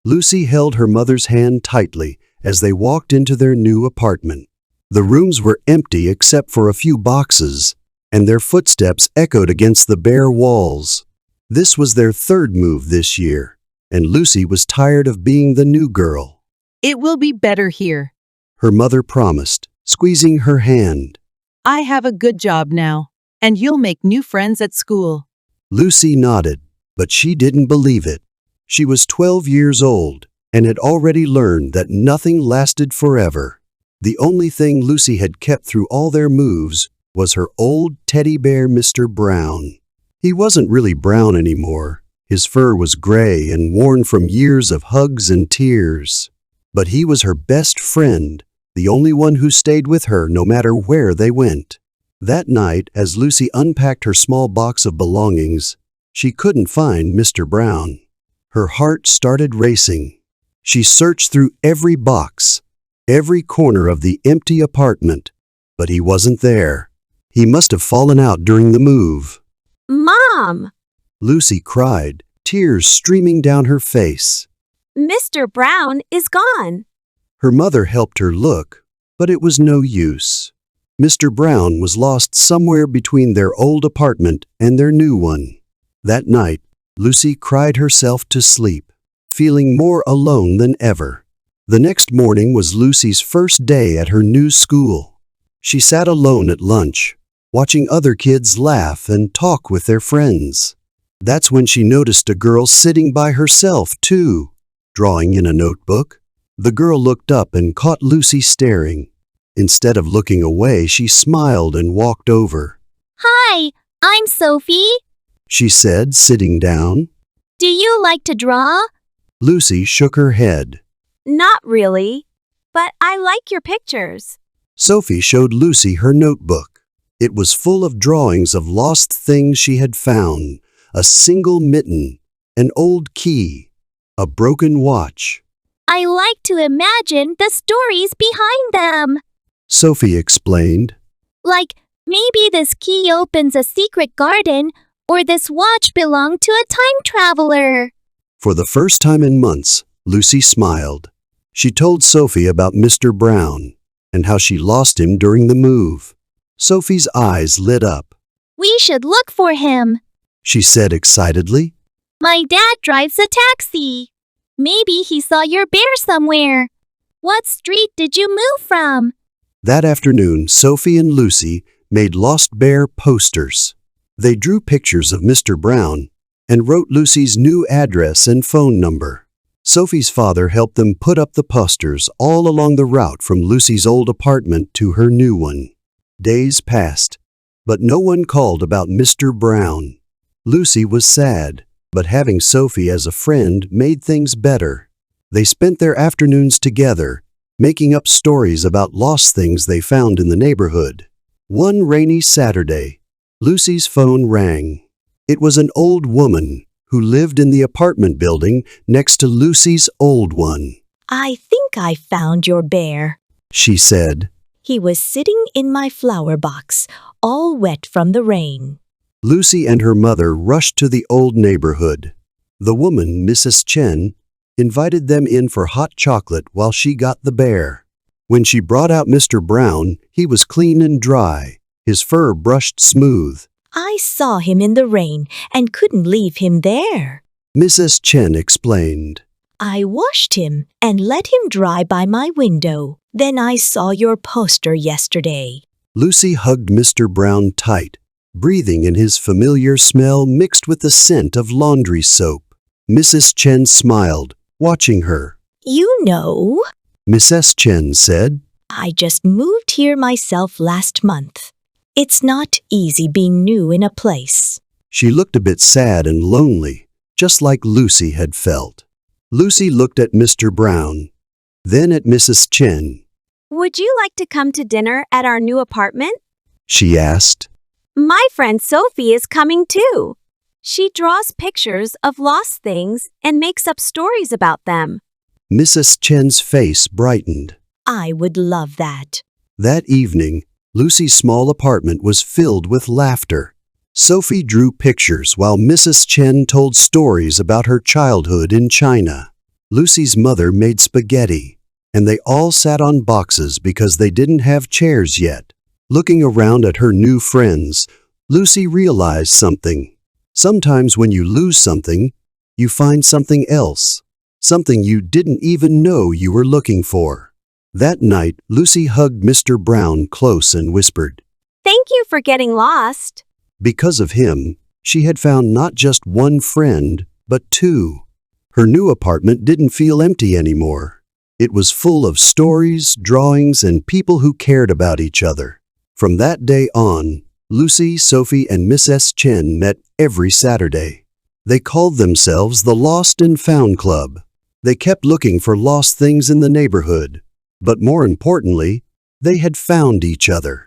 Lucy held her mother's hand tightly as they walked into their new apartment. The rooms were empty except for a few boxes, and their footsteps echoed against the bare walls. This was their third move this year, and Lucy was tired of being the new girl. It will be better here. Her mother promised, squeezing her hand. I have a good job now, and you'll make new friends at school. Lucy nodded, but she didn't believe it. She was 12 years old and had already learned that nothing lasted forever. The only thing Lucy had kept through all their moves was her old teddy bear, Mr. Brown. He wasn't really brown anymore. His fur was gray and worn from years of hugs and tears. But he was her best friend, the only one who stayed with her no matter where they went. That night, as Lucy unpacked her small box of belongings, she couldn't find Mr. Brown. Her heart started racing. She searched through every box, every corner of the empty apartment, but he wasn't there. He must have fallen out during the move. Mom! Lucy cried, tears streaming down her face. Mr. Brown is gone. Her mother helped her look, but it was no use. Mr. Brown was lost somewhere between their old apartment and their new one. That night, Lucy cried herself to sleep, feeling more alone than ever. The next morning was Lucy's first day at her new school. She sat alone at lunch, watching other kids laugh and talk with their friends. That's when she noticed a girl sitting by herself, too, drawing in a notebook. The girl looked up and caught Lucy staring. Instead of looking away, she smiled and walked over. Hi, I'm Sophie, she said, sitting down. Do you like to draw? Lucy shook her head. Not really, but I like your pictures. Sophie showed Lucy her notebook. It was full of drawings of lost things she had found, a single mitten, an old key, a broken watch. I like to imagine the stories behind them, Sophie explained. Like, maybe this key opens a secret garden, or this watch belonged to a time traveler. For the first time in months, Lucy smiled. She told Sophie about Mr. Brown and how she lost him during the move. Sophie's eyes lit up. We should look for him, she said excitedly. My dad drives a taxi. Maybe he saw your bear somewhere. What street did you move from? That afternoon, Sophie and Lucy made Lost Bear posters. They drew pictures of Mr. Brown and wrote Lucy's new address and phone number. Sophie's father helped them put up the posters all along the route from Lucy's old apartment to her new one. Days passed, but no one called about Mr. Brown. Lucy was sad, but having Sophie as a friend made things better. They spent their afternoons together, making up stories about lost things they found in the neighborhood. One rainy Saturday, Lucy's phone rang. It was an old woman who lived in the apartment building next to Lucy's old one. I think I found your bear, she said. He was sitting in my flower box, all wet from the rain. Lucy and her mother rushed to the old neighborhood. The woman, Mrs. Chen, invited them in for hot chocolate while she got the bear. When she brought out Mr. Brown, he was clean and dry, his fur brushed smooth. I saw him in the rain and couldn't leave him there, Mrs. Chen explained. I washed him and let him dry by my window. Then I saw your poster yesterday. Lucy hugged Mr. Brown tight, breathing in his familiar smell mixed with the scent of laundry soap. Mrs. Chen smiled, watching her. You know, Mrs. Chen said, I just moved here myself last month. It's not easy being new in a place. She looked a bit sad and lonely, just like Lucy had felt. Lucy looked at Mr. Brown, then at Mrs. Chen. Would you like to come to dinner at our new apartment? She asked. My friend Sophie is coming too. She draws pictures of lost things and makes up stories about them. Mrs. Chen's face brightened. I would love that. That evening, Lucy's small apartment was filled with laughter. Sophie drew pictures while Mrs. Chen told stories about her childhood in China. Lucy's mother made spaghetti, and they all sat on boxes because they didn't have chairs yet. Looking around at her new friends, Lucy realized something. Sometimes when you lose something, you find something else, something you didn't even know you were looking for. That night, Lucy hugged Mr. Brown close and whispered, Thank you for getting lost. because of him, she had found not just one friend, but two. Her new apartment didn't feel empty anymore. It was full of stories, drawings, and people who cared about each other. From that day on, Lucy, Sophie, and Miss S. Chen met every Saturday. They called themselves the Lost and Found Club. They kept looking for lost things in the neighborhood. But more importantly, they had found each other.